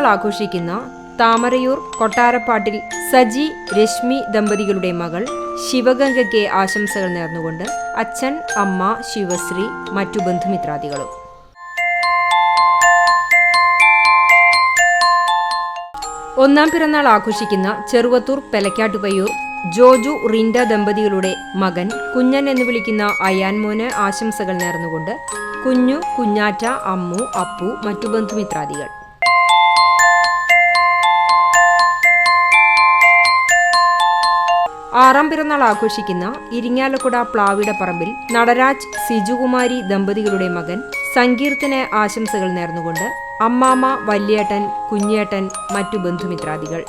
പിറന്നാൾ ആഘോഷിക്കുന്ന താമരയൂർ കൊട്ടാരപ്പാട്ടിൽ സജി രശ്മി ദമ്പതികളുടെ മകൾ ശിവഗംഗയ്ക്ക് ആശംസകൾ നേർന്നുകൊണ്ട് അച്ഛൻ, അമ്മ, ശിവശ്രീ, മറ്റു ബന്ധുമിത്രാദികളും. ഒന്നാം പിറന്നാൾ ആഘോഷിക്കുന്ന ചെറുവത്തൂർ പെലക്കാട്ടുപയ്യൂർ ജോജു റിൻഡ ദമ്പതികളുടെ മകൻ കുഞ്ഞൻ എന്ന് വിളിക്കുന്ന അയാൻമോന് ആശംസകൾ നേർന്നുകൊണ്ട് കുഞ്ഞു, കുഞ്ഞാറ്റ, അമ്മു, അപ്പു, മറ്റു ബന്ധുമിത്രാദികൾ. ആറാം പിറന്നാൾ ആഘോഷിക്കുന്ന ഇരിങ്ങാലക്കുട പ്ലാവിടപ്പറമ്പിൽ നടരാജ്, സിജുകുമാരി ദമ്പതികളുടെ മകൻ സങ്കീർത്തിന് ആശംസകൾ നേർന്നുകൊണ്ട് അമ്മാമ്മ, വല്യേട്ടൻ, കുഞ്ഞേട്ടൻ, മറ്റു ബന്ധുമിത്രാദികൾ.